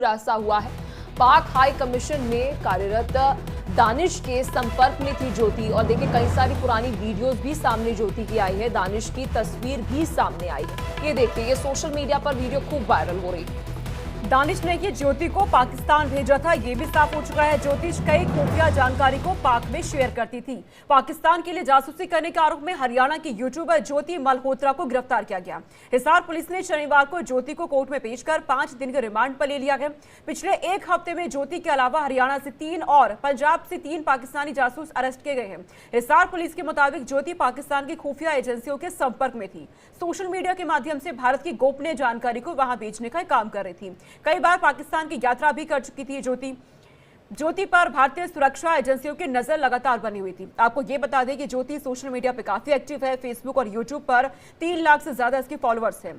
खुलासा हुआ है। पाक हाई कमीशन में कार्यरत दानिश के संपर्क में थी ज्योति और देखिए कई सारी पुरानी वीडियोस भी सामने ज्योति की आई है। दानिश की तस्वीर भी सामने आई है। ये देखिए, ये सोशल मीडिया पर वीडियो खूब वायरल हो रही है। दानिश ने ये ज्योति को पाकिस्तान भेजा था, ये भी साफ हो चुका है। ज्योतिष कई खुफिया जानकारी को पाक में शेयर करती थी। पाकिस्तान के लिए जासूसी करने के आरोप में हरियाणा की यूट्यूबर ज्योति मल्होत्रा को गिरफ्तार किया गया। हिसार पुलिस ने शनिवार को ज्योति को कोर्ट में पेश कर 5 दिन के रिमांड पर ले लिया गया। पिछले एक हफ्ते में ज्योति के अलावा हरियाणा से 3 और पंजाब से 3 पाकिस्तानी जासूस अरेस्ट किए गए हैं। हिसार पुलिस के मुताबिक ज्योति पाकिस्तान की खुफिया एजेंसियों के संपर्क में थी। सोशल मीडिया के माध्यम से भारत की गोपनीय जानकारी को वहां बेचने का काम कर रही थी। कई बार पाकिस्तान की यात्रा भी कर चुकी थी ज्योति पर भारतीय सुरक्षा एजेंसियों की नजर लगातार बनी हुई थी। आपको ये बता दें कि ज्योति सोशल मीडिया पे काफी एक्टिव है। फेसबुक और यूट्यूब पर 3 लाख से ज्यादा इसके फॉलोअर्स हैं।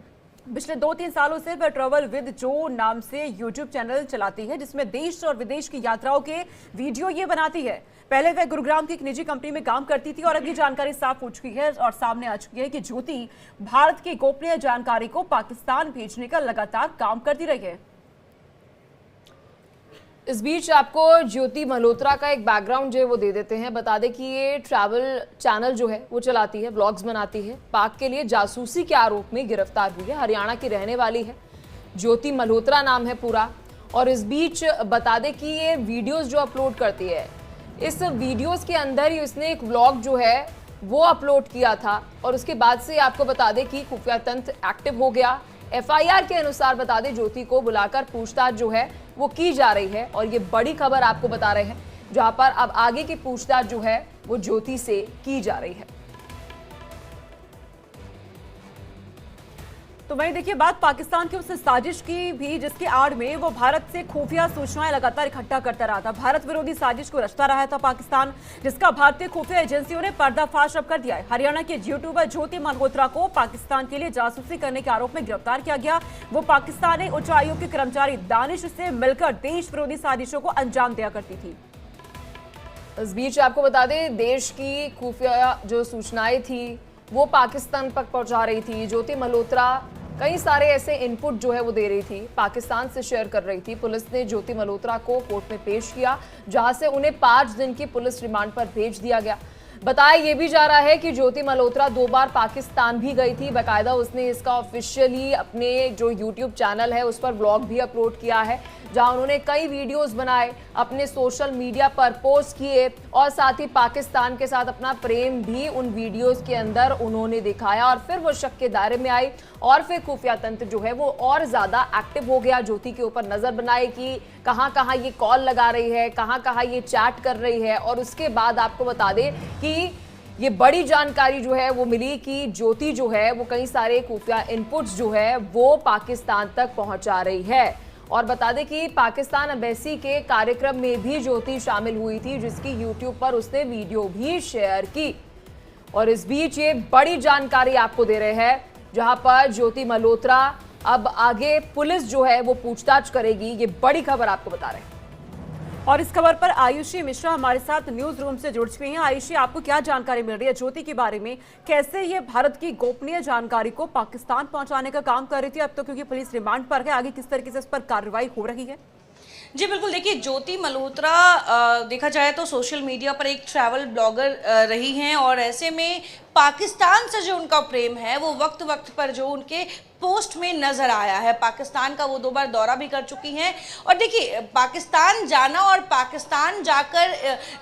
पिछले 2-3 सालों से वह ट्रैवल विद जो नाम से यूट्यूब चैनल चलाती है, जिसमें देश और विदेश की यात्राओं के वीडियो ये बनाती है। पहले वह गुरुग्राम की एक निजी कंपनी में काम करती थी और अब ये जानकारी साफ हो चुकी है और सामने आ चुकी है कि ज्योति भारत की गोपनीय जानकारी को पाकिस्तान भेजने का लगातार काम करती रही है। इस बीच आपको ज्योति मल्होत्रा का एक बैकग्राउंड जो है वो दे देते हैं। बता दें कि ये ट्रैवल चैनल जो है वो चलाती है, व्लॉग्स बनाती है। पाक के लिए जासूसी के आरोप में गिरफ्तार हुई है। हरियाणा की रहने वाली है, ज्योति मल्होत्रा नाम है पूरा। और इस बीच बता दें कि ये वीडियोस जो अपलोड करती है, इस वीडियोस के अंदर ही उसने एक व्लॉग जो है वो अपलोड किया था और उसके बाद से आपको बता दें कि खुफिया तंत्र एक्टिव हो गया। एफआईआर के अनुसार बता दें ज्योति को बुलाकर पूछताछ जो है वो की जा रही है और ये बड़ी खबर आपको बता रहे हैं, जहां पर अब आगे की पूछताछ जो है वो ज्योति से की जा रही है। तो वहीं देखिए बात पाकिस्तान की उस साजिश की भी जिसकी आड़ में वो भारत से खुफिया सूचनाएं लगातार इकट्ठा करता रहा था। भारत विरोधी साजिश को रचता रहा था पाकिस्तान, जिसका भारतीय खुफिया एजेंसियों ने पर्दाफाश अब कर दिया है। हरियाणा के यूट्यूबर ज्योति मल्होत्रा को पाकिस्तान के लिए जासूसी करने के आरोप में गिरफ्तार किया गया। वो पाकिस्तानी उच्च आयोग के कर्मचारी दानिश से मिलकर देश विरोधी साजिशों को अंजाम दिया करती थी। इस बीच आपको बता दें, देश की खुफिया जो सूचनाएं थी वो पाकिस्तान तक पहुंचा रही थी। ज्योति मल्होत्रा कई सारे ऐसे इनपुट जो है वो दे रही थी, पाकिस्तान से शेयर कर रही थी। पुलिस ने ज्योति मल्होत्रा को कोर्ट में पेश किया, जहां से उन्हें 5 दिन की पुलिस रिमांड पर भेज दिया गया। बताया ये भी जा रहा है कि ज्योति मल्होत्रा 2 बार पाकिस्तान भी गई थी। बाकायदा उसने इसका ऑफिशियली अपने जो यूट्यूब चैनल है उस पर ब्लॉग भी अपलोड किया है, जहां उन्होंने कई वीडियोस बनाए, अपने सोशल मीडिया पर पोस्ट किए और साथ ही पाकिस्तान के साथ अपना प्रेम भी उन वीडियोस के अंदर उन्होंने दिखाया। और फिर वो शक के दायरे में आई और फिर खुफिया तंत्र जो है वो और ज्यादा एक्टिव हो गया। ज्योति के ऊपर नजर बनाए कि कहां कहां ये कॉल लगा रही है, कहां कहां ये चैट कर रही है। और उसके बाद आपको बता दें कि ये बड़ी जानकारी जो है वो मिली कि ज्योति जो है वो कई सारे खुफिया इनपुट्स जो है वो पाकिस्तान तक पहुंचा रही है। और बता दें कि पाकिस्तान एम्बेसी के कार्यक्रम में भी ज्योति शामिल हुई थी, जिसकी यूट्यूब पर उसने वीडियो भी शेयर की। और इस बीच ये बड़ी जानकारी आपको दे रहे हैं, जहां पर ज्योति मल्होत्रा अब आगे पुलिस जो है वो पूछताछ करेगी। ये बड़ी खबर आपको बता रहे हैं। और इस खबर पर आयुषी मिश्रा हमारे साथ न्यूज रूम से जुड़ चुकी हैं। आयुषी, आपको क्या जानकारी मिल रही है ज्योति के बारे में? कैसे ये भारत की गोपनीय जानकारी को पाकिस्तान पहुंचाने का काम कर रही थी? अब तो क्योंकि पुलिस रिमांड पर है, आगे किस तरीके से इस पर कार्रवाई हो रही है? जी बिल्कुल, देखिए ज्योति मल्होत्रा देखा जाए तो सोशल मीडिया पर एक ट्रैवल ब्लॉगर रही हैं और ऐसे में पाकिस्तान से जो उनका प्रेम है वो वक्त वक्त पर जो उनके पोस्ट में नजर आया है। पाकिस्तान का वो 2 बार दौरा भी कर चुकी हैं। और देखिए पाकिस्तान जाना और पाकिस्तान जाकर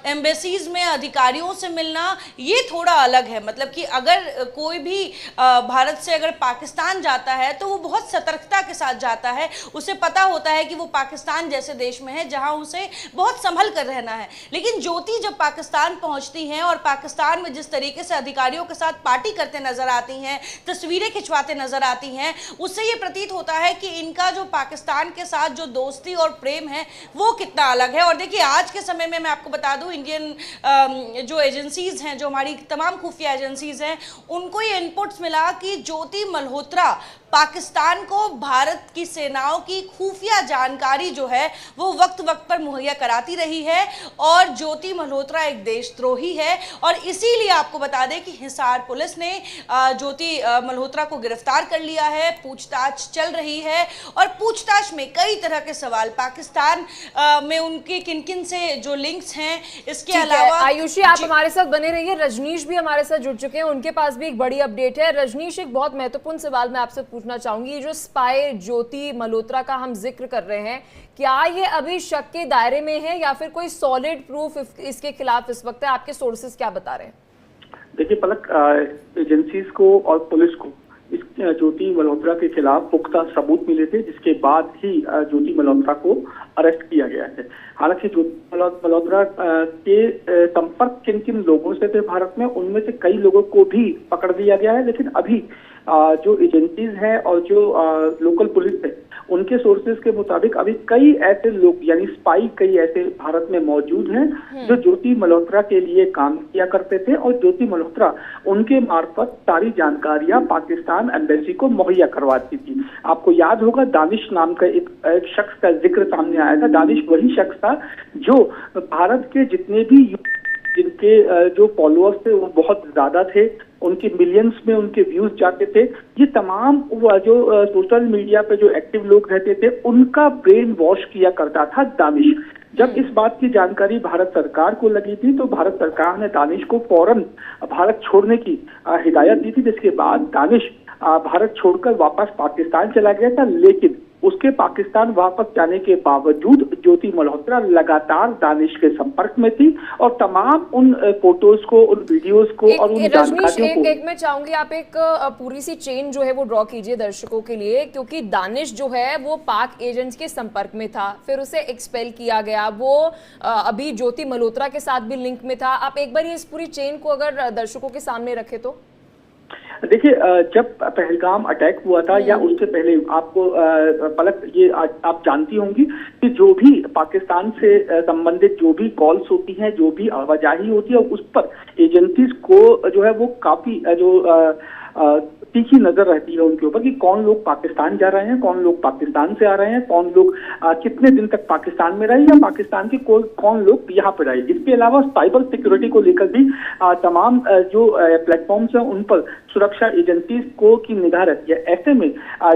एम्बेसीज में अधिकारियों से मिलना ये थोड़ा अलग है। मतलब कि अगर कोई भी भारत से अगर पाकिस्तान जाता है तो वो बहुत सतर्कता के साथ जाता है। उसे पता होता है कि वो पाकिस्तान जैसे देश में है जहां उसे बहुत संभल कर रहना है। लेकिन ज्योति जब पाकिस्तान पहुंचती हैं और पाकिस्तान में जिस तरीके से अधिकारियों के साथ पार्टी करते नजर आती हैं, तस्वीरें खिंचवाते नजर आती हैं, उससे ये प्रतीत होता है कि इनका जो पाकिस्तान के साथ जो दोस्ती और प्रेम है वो कितना अलग है। और देखिए आज के समय में मैं आपको बता दूं, इंडियन जो एजेंसीज हैं, जो हमारी तमाम खुफिया एजेंसीज हैं, उनको ये इनपुट्स मिला कि ज्योति मल्होत्रा पाकिस्तान को भारत की सेनाओं की खुफिया जानकारी जो है वो वक्त वक्त पर मुहैया कराती रही है और ज्योति मल्होत्रा एक देशद्रोही है। और इसीलिए आपको बता दें कि हिसार पुलिस ने ज्योति मल्होत्रा को गिरफ्तार कर लिया है, पूछताछ चल रही है और पूछताछ में कई तरह के सवाल पाकिस्तान में उनके किन किन से जो लिंक्स हैं, इसके अलावा आयुषी आप हमारे साथ बने रहिए। रजनीश भी हमारे साथ जुड़ चुके हैं, उनके पास भी एक बड़ी अपडेट है। रजनीश, एक बहुत महत्वपूर्ण सवाल मैं आपसे पूछना चाहूंगी। ये जो स्पाई ज्योति मल्होत्रा का हम जिक्र कर रहे हैं, क्या ये अभी शक के दायरे में है या फिर कोई सॉलिड प्रूफ इसके खिलाफ इस वक्त है? आपके सोर्सेज क्या बता रहे हैं? देखिए पलक, एजेंसीज को और पुलिस को इस ज्योति मल्होत्रा के खिलाफ पुख्ता सबूत मिले थे, जिसके बाद ही ज्योति मल्होत्रा को अरेस्ट किया गया है। हालांकि ज्योति मल्होत्रा के संपर्क किन किन लोगों से थे भारत में, उनमें से कई लोगों को भी पकड़ लिया गया है, लेकिन अभी जो एजेंसीज हैं और जो लोकल पुलिस है, उनके सोर्सेज के मुताबिक अभी कई ऐसे लोग यानी स्पाई कई ऐसे भारत में मौजूद हैं जो ज्योति मल्होत्रा के लिए काम किया करते थे और ज्योति मल्होत्रा उनके मार्फत सारी जानकारियां पाकिस्तान एम्बेसी को मुहैया करवाती थी। आपको याद होगा दानिश नाम का एक शख्स का जिक्र सामने आया था। दानिश वही शख्स था जो भारत के जितने भी जिनके जो फॉलोअर्स थे वो बहुत ज्यादा थे, उनके मिलियंस में उनके व्यूज जाते थे, ये तमाम जो सोशल मीडिया पे जो एक्टिव लोग रहते थे उनका ब्रेन वॉश किया करता था दानिश। जब इस बात की जानकारी भारत सरकार को लगी थी तो भारत सरकार ने दानिश को फौरन भारत छोड़ने की हिदायत दी थी, जिसके बाद दानिश भारत छोड़कर वापस पाकिस्तान चला गया था। लेकिन उसके पाकिस्तान वापस जाने के बावजूद ज्योति मल्होत्रा लगातार दानिश के संपर्क में थी और तमाम उन फोटोज को, उन वीडियोस को और उन जानकारियों को एक मैं चाहूंगी आप एक पूरी सी चेन जो है वो ड्रॉ कीजिए दर्शकों के लिए, क्योंकि दानिश जो है वो पाक एजेंट्स के संपर्क में था, फिर उसे एक्सपेल किया गया, वो अभी ज्योति मल्होत्रा के साथ भी लिंक में था। आप एक बार इस पूरी चेन को अगर दर्शकों के सामने रखे तो। देखिए, जब पहलगाम अटैक हुआ था या उससे पहले आपको पलक ये आप जानती होंगी कि जो भी पाकिस्तान से संबंधित जो भी कॉल्स होती हैं, जो भी आवाजाही होती है, उस पर एजेंसीज को जो है वो काफी जो तीखी नजर रहती है उनके ऊपर कि कौन लोग पाकिस्तान जा रहे हैं, कौन लोग पाकिस्तान से आ रहे हैं, कौन लोग कितने दिन तक पाकिस्तान में रहे या पाकिस्तान के कौन लोग यहाँ पे रहे। इसके अलावा साइबर सिक्योरिटी को लेकर भी तमाम जो प्लेटफॉर्म्स हैं उन पर सुरक्षा एजेंसीज को की निगाह रहती है। ऐसे में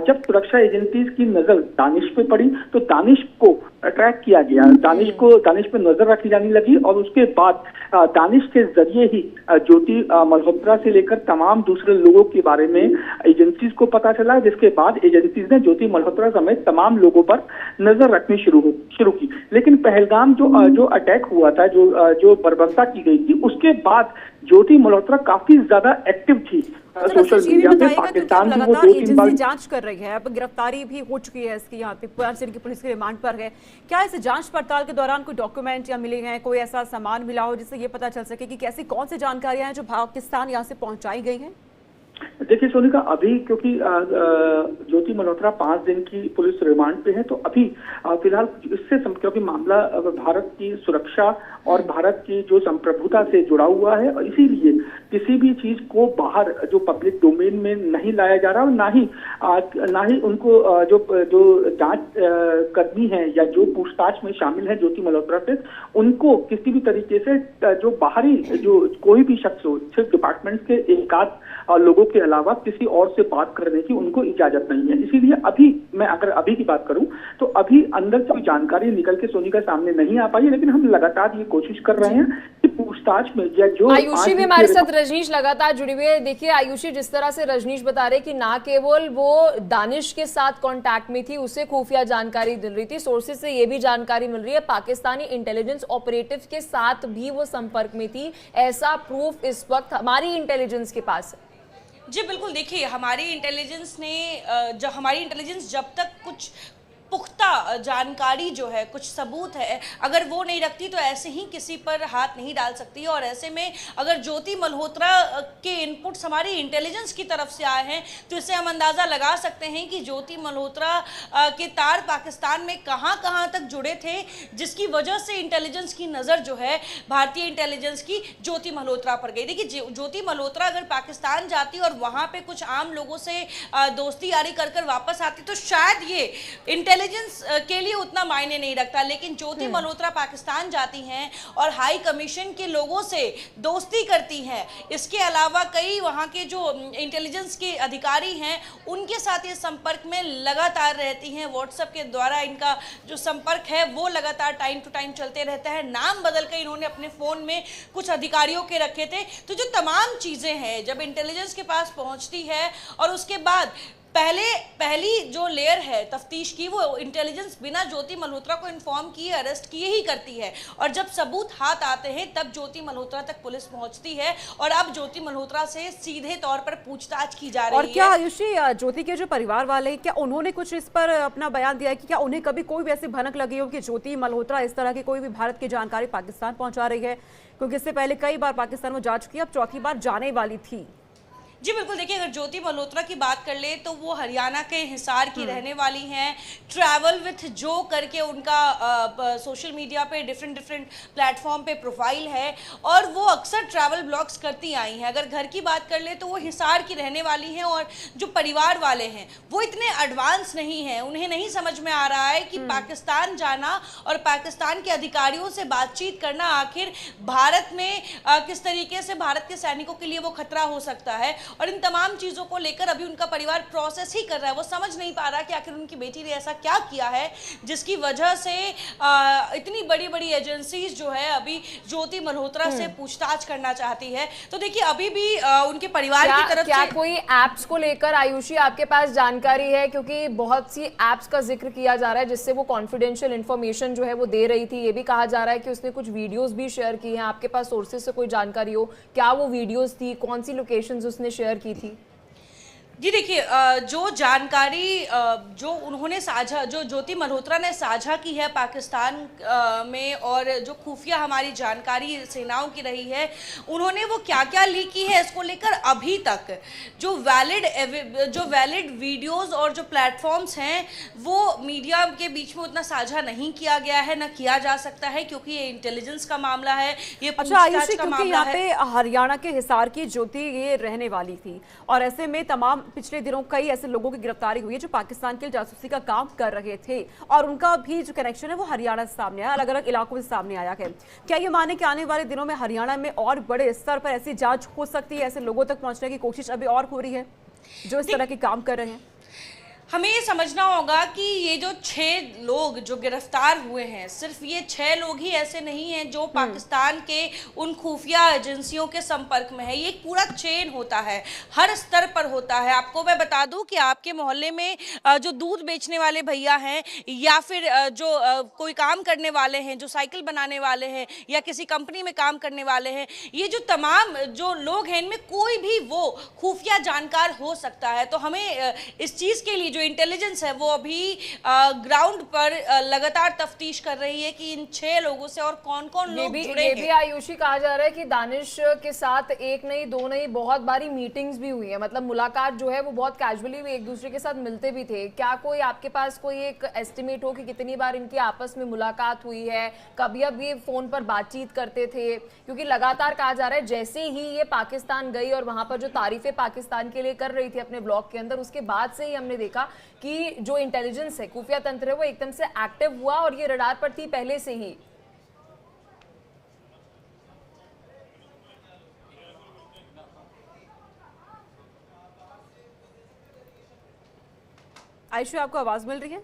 जब सुरक्षा एजेंसीज की नजर दानिश पे पड़ी तो दानिश को ट्रैक किया गया, दानिश पे नजर रखी जाने लगी और उसके बाद दानिश के जरिए ही ज्योति मल्होत्रा से लेकर तमाम दूसरे लोगों के बारे में एजेंसीज को पता चला, जिसके बाद एजेंसीज ने ज्योति मल्होत्रा समेत तमाम लोगों पर नजर रखनी शुरू की। लेकिन पहलगाम जो अटैक हुआ था, जो बर्बरता की गई थी, उसके बाद ज्योति मल्होत्रा काफी ज्यादा एक्टिव थी सोशल मीडिया पे। पाकिस्तान की वो 2-3 बार जांच कर रही है, अब गिरफ्तारी भी हो चुकी है इसकी, यहाँ पे की पुलिस के रिमांड पर है। क्या इस जांच पड़ताल के दौरान कोई डॉक्यूमेंट या मिले हैं, कोई ऐसा सामान मिला हो जिससे ये पता चल सके कि कैसी कौन सी जानकारियां हैं जो पाकिस्तान यहाँ से पहुंचाई गई हैं? देखिए सोनिका, अभी क्योंकि ज्योति मल्होत्रा 5 दिन की पुलिस रिमांड पे है तो अभी फिलहाल इससे क्योंकि मामला भारत की सुरक्षा और भारत की जो संप्रभुता से जुड़ा हुआ है और इसीलिए किसी भी चीज को बाहर जो पब्लिक डोमेन में नहीं लाया जा रहा और ना ही उनको जो जांच कर्मी है या जो पूछताछ में शामिल है ज्योति मल्होत्रा से, उनको किसी भी तरीके से जो बाहरी जो कोई भी शख्स हो, सिर्फ डिपार्टमेंट के एक आध लोगों के अलावा किसी और से बात करने की उनको इजाजत नहीं है। इसीलिए अभी मैं अगर अभी की बात करूं तो अभी अंदर से जानकारी निकल के सोनी का सामने नहीं आ पाई, लेकिन हम लगातार ये कोशिश कर रहे हैं कि पूछताछ में या जो आयुषी भी हमारे साथ रजनीश लगातार जुड़ी हुई है। देखिए आयुषी, जिस तरह से रजनीश बता रहे कि ना केवल वो दानिश के साथ कांटेक्ट में थी, उसे खुफिया जानकारी मिल रही थी, सोर्सेज से ये भी जानकारी मिल रही है पाकिस्तानी इंटेलिजेंस ऑपरेटिव्स के साथ भी वो संपर्क में थी। ऐसा प्रूफ इस वक्त हमारी इंटेलिजेंस के पास है। जी बिल्कुल, देखिए हमारी इंटेलिजेंस जब तक कुछ पुख्ता जानकारी जो है, कुछ सबूत है, अगर वो नहीं रखती तो ऐसे ही किसी पर हाथ नहीं डाल सकती। और ऐसे में अगर ज्योति मल्होत्रा के इनपुट्स हमारी इंटेलिजेंस की तरफ से आए हैं तो इससे हम अंदाज़ा लगा सकते हैं कि ज्योति मल्होत्रा के तार पाकिस्तान में कहां कहां तक जुड़े थे, जिसकी वजह से इंटेलिजेंस की नज़र जो है भारतीय इंटेलिजेंस की ज्योति मल्होत्रा पर गई। देखिए, ज्योति मल्होत्रा अगर पाकिस्तान जाती और वहां पे कुछ आम लोगों से दोस्ती यारी कर कर वापस आती तो शायद ये इंटेलिजेंस के लिए उतना मायने नहीं रखता, लेकिन ज्योति मल्होत्रा पाकिस्तान जाती हैं और हाई कमीशन के लोगों से दोस्ती करती हैं। इसके अलावा कई वहाँ के जो इंटेलिजेंस के अधिकारी हैं उनके साथ ये संपर्क में लगातार रहती हैं। व्हाट्सएप के द्वारा इनका जो संपर्क है वो लगातार टाइम टू टाइम चलते रहता है। नाम बदल कर इन्होंने अपने फ़ोन में कुछ अधिकारियों के रखे थे। तो जो तमाम चीज़ें हैं जब इंटेलिजेंस के पास पहुँचती है और उसके बाद पहली जो लेयर है तफ्तीश की, वो इंटेलिजेंस बिना ज्योति मल्होत्रा को इन्फॉर्म किए अरेस्ट किए ही करती है। और जब सबूत हाथ आते हैं तब ज्योति मल्होत्रा तक पुलिस पहुंचती है और अब ज्योति मल्होत्रा से सीधे तौर पर पूछताछ की जा रही है। और क्या आयुषी, ज्योति के जो परिवार वाले हैं, क्या उन्होंने कुछ इस पर अपना बयान दिया है कि क्या उन्हें कभी कोई भी ऐसी भनक लगी हो कि ज्योति मल्होत्रा इस तरह की कोई भी भारत की जानकारी पाकिस्तान पहुंचा रही है? क्योंकि इससे पहले कई बार पाकिस्तान में जा चुकी है, अब चौथी बार जाने वाली थी। जी बिल्कुल, देखिए अगर ज्योति मल्होत्रा की बात कर ले तो वो हरियाणा के हिसार की रहने वाली हैं। ट्रैवल विथ जो करके उनका सोशल मीडिया पे डिफरेंट प्लेटफॉर्म पे प्रोफाइल है और वो अक्सर ट्रैवल ब्लॉग्स करती आई हैं। अगर घर की बात कर ले तो वो हिसार की रहने वाली हैं और जो परिवार वाले हैं वो इतने एडवांस नहीं हैं। उन्हें नहीं समझ में आ रहा है कि पाकिस्तान जाना और पाकिस्तान के अधिकारियों से बातचीत करना आखिर भारत में किस तरीके से भारत के सैनिकों के लिए वो खतरा हो सकता है। और इन तमाम चीज़ों को लेकर अभी उनका परिवार प्रोसेस ही कर रहा है। वो समझ नहीं पा रहा कि आखिर उनकी बेटी ने ऐसा क्या किया है जिसकी वजह से इतनी बड़ी बड़ी एजेंसीज जो है अभी ज्योति मल्होत्रा से पूछताछ करना चाहती है। तो देखिए अभी भी उनके परिवार की तरफ क्या से कोई एप्स को लेकर आयुषी आपके पास जानकारी है? क्योंकि बहुत सी एप्स का जिक्र किया जा रहा है जिससे वो कॉन्फिडेंशियल इन्फॉर्मेशन जो है वो दे रही थी। ये भी कहा जा रहा है कि उसने कुछ वीडियोस भी शेयर की हैं। आपके पास सोर्सेज से कोई जानकारी हो, क्या वो वीडियोस थी, कौन सी लोकेशंस उसने शेयर की थी? जी देखिए, जो जानकारी जो उन्होंने साझा, जो ज्योति मल्होत्रा ने साझा की है पाकिस्तान में और जो खुफिया हमारी जानकारी सेनाओं की रही है, उन्होंने वो क्या क्या लीक की है इसको लेकर अभी तक जो वैलिड वीडियोस और जो प्लेटफॉर्म्स हैं वो मीडिया के बीच में उतना साझा नहीं किया गया है, ना किया जा सकता है, क्योंकि ये इंटेलिजेंस का मामला है, ये पूछताछ का मामला है। यहाँ पे हरियाणा के हिसार की ज्योति ये रहने वाली थी और ऐसे में तमाम पिछले दिनों कई ऐसे लोगों की गिरफ्तारी हुई है जो पाकिस्तान के जासूसी का काम कर रहे थे और उनका भी जो कनेक्शन है वो हरियाणा से सामने आया, अलग अलग इलाकों से सामने आया है। क्या ये माने कि आने वाले दिनों में हरियाणा में और बड़े स्तर पर ऐसी जांच हो सकती है, ऐसे लोगों तक पहुंचने की कोशिश अभी और हो रही है जो इस तरह के काम कर रहे हैं? हमें ये समझना होगा कि ये जो 6 लोग जो गिरफ्तार हुए हैं, सिर्फ ये 6 लोग ही ऐसे नहीं हैं जो पाकिस्तान के उन खुफिया एजेंसियों के संपर्क में है। ये एक पूरा चेन होता है, हर स्तर पर होता है। आपको मैं बता दूं कि आपके मोहल्ले में जो दूध बेचने वाले भैया हैं या फिर जो कोई काम करने वाले हैं, जो साइकिल बनाने वाले हैं या किसी कंपनी में काम करने वाले हैं, ये जो तमाम जो लोग हैं इनमें कोई भी वो खुफिया जानकार हो सकता है। तो हमें इस चीज़ के लिए जो इंटेलिजेंस है वो अभी ग्राउंड पर लगातार तफ्तीश कर रही है कि इन 6 लोगों से और कौन कौन लोग जुड़े हैं। ये भी आयुषी कहा जा रहा है कि दानिश के साथ एक नहीं दो नहीं बहुत बारी मीटिंग्स भी हुई है, मतलब मुलाकात जो है वो बहुत कैजुअली भी एक दूसरे के साथ मिलते भी थे। क्या कोई आपके पास कोई एक एस्टिमेट हो कि कितनी बार इनकी आपस में मुलाकात हुई है, कभी अब ये फोन पर बातचीत करते थे? क्योंकि लगातार कहा जा रहा है जैसे ही ये पाकिस्तान गई और वहां पर जो तारीफें पाकिस्तान के लिए कर रही थी अपने ब्लॉग के अंदर, उसके बाद से ही हमने देखा कि जो इंटेलिजेंस है, खुफिया तंत्र है, वो एकदम से एक्टिव हुआ और ये रडार पर थी पहले से ही। आयुषी, आपको आवाज मिल रही है?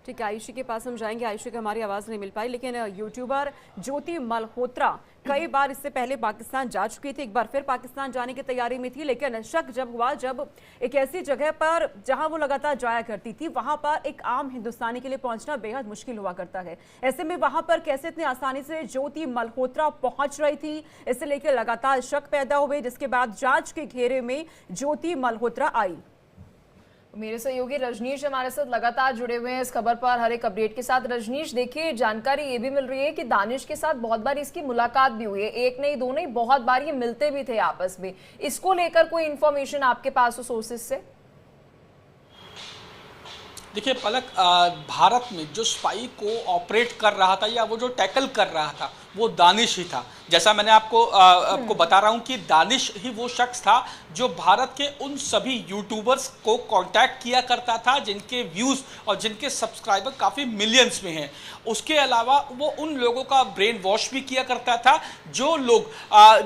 ठीक है, आयुषी के पास हम जाएंगे। आयुषी को हमारी आवाज़ नहीं मिल पाई, लेकिन यूट्यूबर ज्योति मल्होत्रा कई बार इससे पहले पाकिस्तान जा चुकी थी, एक बार फिर पाकिस्तान जाने की तैयारी में थी, लेकिन शक जब हुआ जब एक ऐसी जगह पर जहां वो लगातार जाया करती थी वहां पर एक आम हिंदुस्तानी के लिए पहुंचना बेहद मुश्किल हुआ करता है। ऐसे में वहां पर कैसे इतनी आसानी से ज्योति मल्होत्रा पहुंच रही थी, इसे लेकर लगातार शक पैदा हुए, जिसके बाद जांच के घेरे में ज्योति मल्होत्रा आई। मेरे सहयोगी रजनीश हमारे साथ लगातार जुड़े हुए हैं इस खबर पर हर एक अपडेट के साथ। रजनीश, देखिए जानकारी ये भी मिल रही है कि दानिश के साथ बहुत बार इसकी मुलाकात भी हुई है, एक नहीं दो नहीं, बहुत बार ये मिलते भी थे आपस में। इसको लेकर कोई इंफॉर्मेशन आपके पास हो सोर्सेज से? देखिए पलक, भारत में जो स्पाई को ऑपरेट कर रहा था या वो जो टैकल कर रहा था वो दानिश ही था। जैसा मैंने आपको बता रहा हूं कि दानिश ही वो शख्स था जो भारत के उन सभी यूट्यूबर्स को कांटेक्ट किया करता था जिनके व्यूज़ और जिनके सब्सक्राइबर काफ़ी मिलियंस में हैं। उसके अलावा वो उन लोगों का ब्रेन वॉश भी किया करता था जो लोग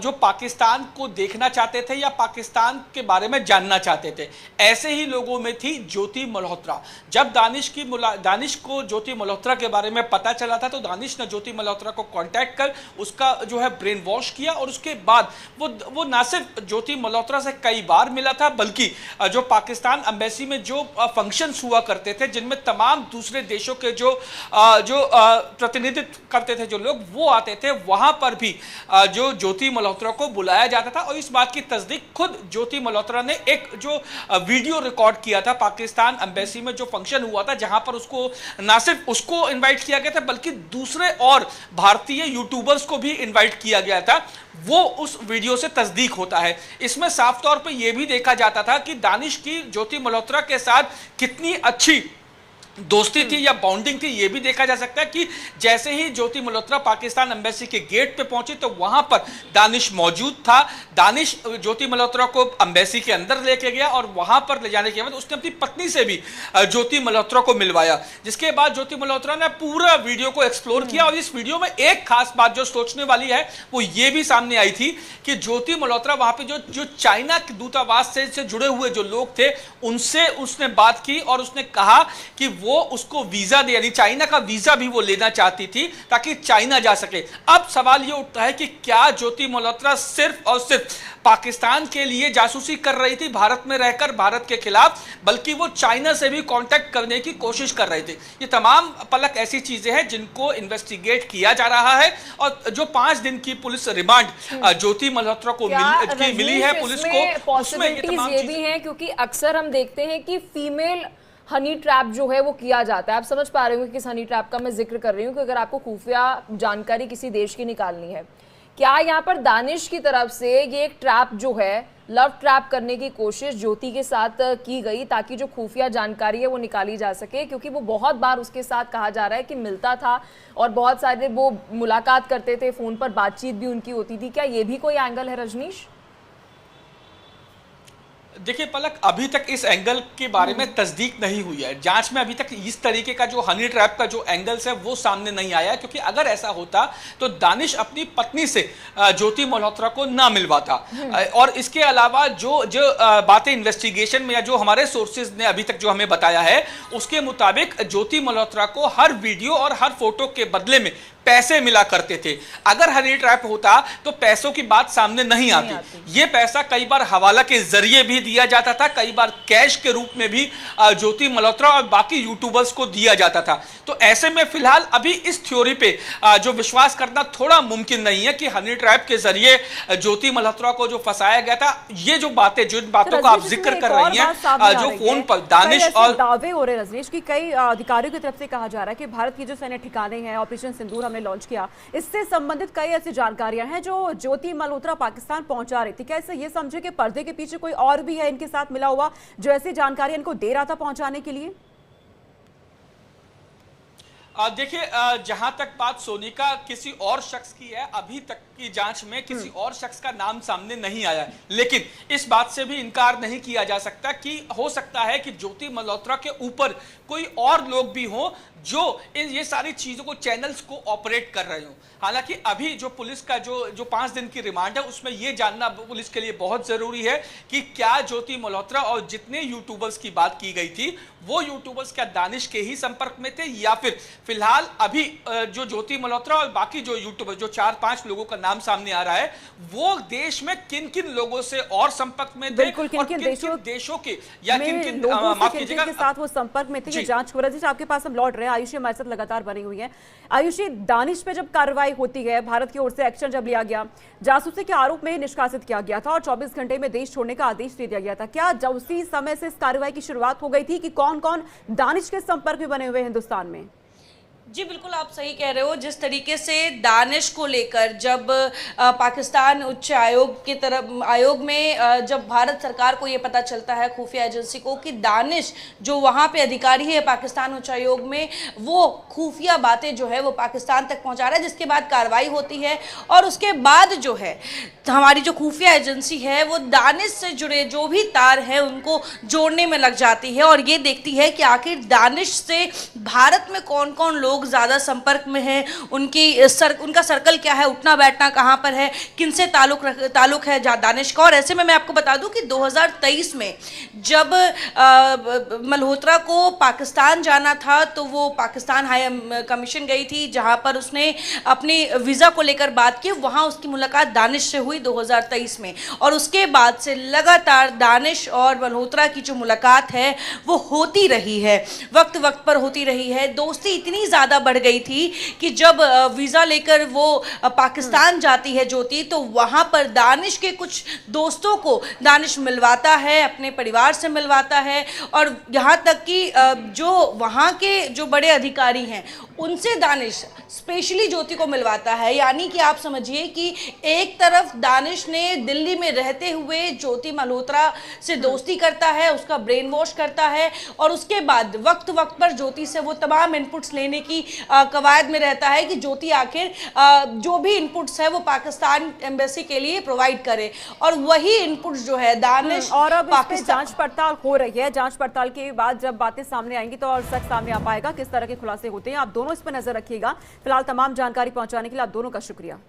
जो पाकिस्तान को देखना चाहते थे या पाकिस्तान के बारे में जानना चाहते थे। ऐसे ही लोगों में थी ज्योति मल्होत्रा। जब दानिश को ज्योति मल्होत्रा के बारे में पता चला था तो दानिश ने ज्योति मल्होत्रा को कांटेक्ट कर उसका जो है ब्रेन वॉश किया और उसके बाद वो ना सिर्फ ज्योति मल्होत्रा से कई बार मिला था बल्कि जो पाकिस्तान एम्बेसी में जो फंक्शंस हुआ करते थे जिनमें तमाम दूसरे देशों के जो प्रतिनिधित्व करते थे जो लोग वो आते थे, वहां पर भी जो ज्योति मल्होत्रा को बुलाया जाता था। और इस बात की तस्दीक खुद ज्योति मल्होत्रा ने एक जो वीडियो रिकॉर्ड किया था पाकिस्तान एम्बेसी में जो फंक्शन हुआ था जहां पर उसको ना सिर्फ उसको इन्वाइट किया गया था बल्कि दूसरे और भारतीय यूट्यूबर्स को भी इन्वाइट किया गया था, वो उस वीडियो से तस्दीक होता है। इसमें साफ तौर पे ये भी देखा जाता था कि दानिश की ज्योति मल्होत्रा के साथ कितनी अच्छी दोस्ती थी या बॉन्डिंग थी। ये भी देखा जा सकता है कि जैसे ही ज्योति मल्होत्रा पाकिस्तान एम्बेसी के गेट पे पहुंची तो वहां पर दानिश मौजूद था। दानिश ज्योति मल्होत्रा को एम्बेसी के अंदर लेके गया और वहां पर ले जाने के बाद उसने अपनी पत्नी से भी ज्योति मल्होत्रा को मिलवाया, जिसके बाद ज्योति मल्होत्रा ने पूरा वीडियो को एक्सप्लोर किया। और इस वीडियो में एक खास बात जो सोचने वाली है वो ये भी सामने आई थी कि ज्योति मल्होत्रा वहां पे जो चाइना के दूतावास से जुड़े हुए जो लोग थे उनसे उसने बात की और उसने कहा कि वो उसको वीजा दे, यानी चाइना का वीजा भी वो लेना चाहती थी ताकि चाइना जा सके। अब सवाल ये उठता है कि क्या ज्योति मल्होत्रा सिर्फ और सिर्फ पाकिस्तान के लिए जासूसी कर रही थी भारत में रहकर भारत के खिलाफ, बल्कि वो चाइना से भी कांटेक्ट करने की कोशिश कर रहे थे? ये तमाम पलक ऐसी चीजें हैं जिनको इन्वेस्टिगेट किया जा रहा है। और जो 5 दिन की पुलिस रिमांड ज्योति मल्होत्रा को मिली है पुलिस को, उसमें ये भी है क्योंकि अक्सर हम देखते हैं कि फीमेल हनी ट्रैप जो है वो किया जाता है। आप समझ पा रहे हो कि किस हनी ट्रैप का मैं जिक्र कर रही हूँ कि अगर आपको खुफिया जानकारी किसी देश की निकालनी है, क्या यहाँ पर दानिश की तरफ से ये एक ट्रैप जो है लव ट्रैप करने की कोशिश ज्योति के साथ की गई ताकि जो खुफिया जानकारी है वो निकाली जा सके? क्योंकि वो बहुत बार उसके साथ कहा जा रहा है कि मिलता था और बहुत सारे वो मुलाकात करते थे, फोन पर बातचीत भी उनकी होती थी। क्या ये भी कोई एंगल है रजनीश? देखिए पलक, अभी तक इस एंगल के बारे में तस्दीक नहीं हुई है। जांच में अभी तक इस तरीके का जो हनी ट्रैप का जो एंगल्स है वो सामने नहीं आया, क्योंकि अगर ऐसा होता तो दानिश अपनी पत्नी से ज्योति मल्होत्रा को ना मिलवाता। और इसके अलावा जो बातें इन्वेस्टिगेशन में या जो हमारे सोर्सेज ने अभी तक जो हमें बताया है उसके मुताबिक ज्योति मल्होत्रा को हर वीडियो और हर फोटो के बदले में पैसे मिला करते थे। अगर हनी ट्रैप होता तो पैसों की बात सामने नहीं आती। ये पैसा कई बार हवाला के जरिए भी दिया जाता था, कई बार कैश के रूप में भी ज्योति मल्होत्रा और बाकी यूट्यूबर्स को दिया जाता था। तो ऐसे में फिलहाल अभी इस थ्योरी पे जो विश्वास करना थोड़ा मुमकिन नहीं है कि हनी ट्रैप के जरिए ज्योति मल्होत्रा को जो फंसाया गया था। ये जो बातें, जिन बातों का आप जिक्र कर रही हैं, जो फोन पर दानिश और दावे हो रहे रजनीश की कई अधिकारियों की तरफ से कहा जा रहा है कि भारत की जो सैन्य ठिकाने हैं, ऑपरेशन सिंदूर हमने लॉन्च किया, इससे संबंधित कई ऐसी जानकारियां हैं जो ज्योति मल्होत्रा पाकिस्तान पहुंचा रही थी। क्या इससे ये समझे कि पर्दे के पीछे कोई और भी है इनके साथ मिला हुआ जो ऐसी जानकारी इनको दे रहा था पहुंचाने के लिए? देखिए, जहां तक बात सोनी का किसी और शख्स की है, अभी तक की जांच में किसी और शख्स का नाम सामने नहीं आया है। लेकिन इस बात से भी इनकार नहीं किया जा सकता कि हो सकता है कि ज्योति मल्होत्रा के ऊपर कोई और लोग भी हों जो ये सारी चीजों को, चैनल्स को ऑपरेट कर रहे हो। हालांकि अभी जो पुलिस का जो 5 दिन की रिमांड है उसमें यह जानना पुलिस के लिए बहुत जरूरी है कि क्या ज्योति मल्होत्रा और जितने यूट्यूबर्स की बात की गई थी वो यूट्यूबर्स क्या दानिश के ही संपर्क में थे, या फिर फिलहाल अभी जो ज्योति मल्होत्रा और बाकी जो यूट्यूबर, जो 4-5 लोगों का नाम सामने आ रहा है, वो देश में किन किन लोगों से और संपर्क में थे, बिल्कुल, और किन देशों के या किन किन माफ कीजिएगा के साथ वो संपर्क में थे, ये जांच हो रही थी। आपके पास हम लौट रहे हैं, आयुषी हमारे साथ लगातार बनी हुई है। आयुषी, दानिश पे जब कार्रवाई होती है, भारत की ओर से एक्शन जब लिया गया, जासूसी के आरोप में निष्कासित किया गया था और 24 घंटे में देश छोड़ने का आदेश दे दिया गया था, क्या उसी समय से इस कार्रवाई की शुरुआत हो गई थी कि कौन कौन दानिश के संपर्क में बने हुए हिंदुस्तान में? जी बिल्कुल, आप सही कह रहे हो। जिस तरीके से दानिश को लेकर जब पाकिस्तान उच्च आयोग में जब भारत सरकार को ये पता चलता है, खुफिया एजेंसी को, कि दानिश जो वहाँ पे अधिकारी है पाकिस्तान उच्च आयोग में, वो खुफिया बातें जो है वो पाकिस्तान तक पहुँचा रहा है, जिसके बाद कार्रवाई होती है और उसके बाद जो है हमारी जो खुफिया एजेंसी है वो दानिश से जुड़े जो भी तार हैं उनको जोड़ने में लग जाती है और ये देखती है कि आखिर दानिश से भारत में कौन कौन लोग ज़्यादा संपर्क में हैं, उनका सर्कल क्या है, उठना बैठना कहाँ पर है, किनसे ताल्लुक है दानिश का। और ऐसे में मैं आपको बता दूं कि 2023 में जब मल्होत्रा को पाकिस्तान जाना था तो वो पाकिस्तान हाई कमीशन गई थी, जहाँ पर उसने अपनी वीज़ा को लेकर बात की। वहाँ उसकी मुलाकात दानिश से हुई 2023 में, और उसके बाद से लगातार दानिश और मल्होत्रा की जो मुलाकात है वो होती रही है, वक्त वक्त पर होती रही है। दोस्ती इतनी ज़्यादा बढ़ गई थी कि जब वीज़ा लेकर वो पाकिस्तान जाती है ज्योति, तो वहाँ पर दानिश के कुछ दोस्तों को दानिश मिलवाता है, अपने परिवार से मिलवाता है, और यहाँ तक कि जो वहाँ के जो बड़े अधिकारी हैं उनसे दानिश स्पेशली ज्योति को मिलवाता है। यानी कि आप समझिए कि एक तरफ दानिश ने दिल्ली में रहते हुए ज्योति मल्होत्रा से दोस्ती करता है, उसका ब्रेन वॉश करता है, और उसके बाद वक्त वक्त पर ज्योति से वो तमाम इनपुट्स लेने की कवायद में रहता है कि ज्योति आखिर जो भी इनपुट्स है वो पाकिस्तान एम्बेसी के लिए प्रोवाइड करे, और वही इनपुट्स जो है दानिश और अब इस पे जांच पड़ताल हो रही है। जांच पड़ताल के बाद जब बातें सामने आएंगी तो और सच सामने आ पाएगा, किस तरह के खुलासे होते हैं। आप दोनों इस पर नजर रखिएगा। फिलहाल तमाम जानकारी पहुंचाने के लिए आप दोनों का शुक्रिया।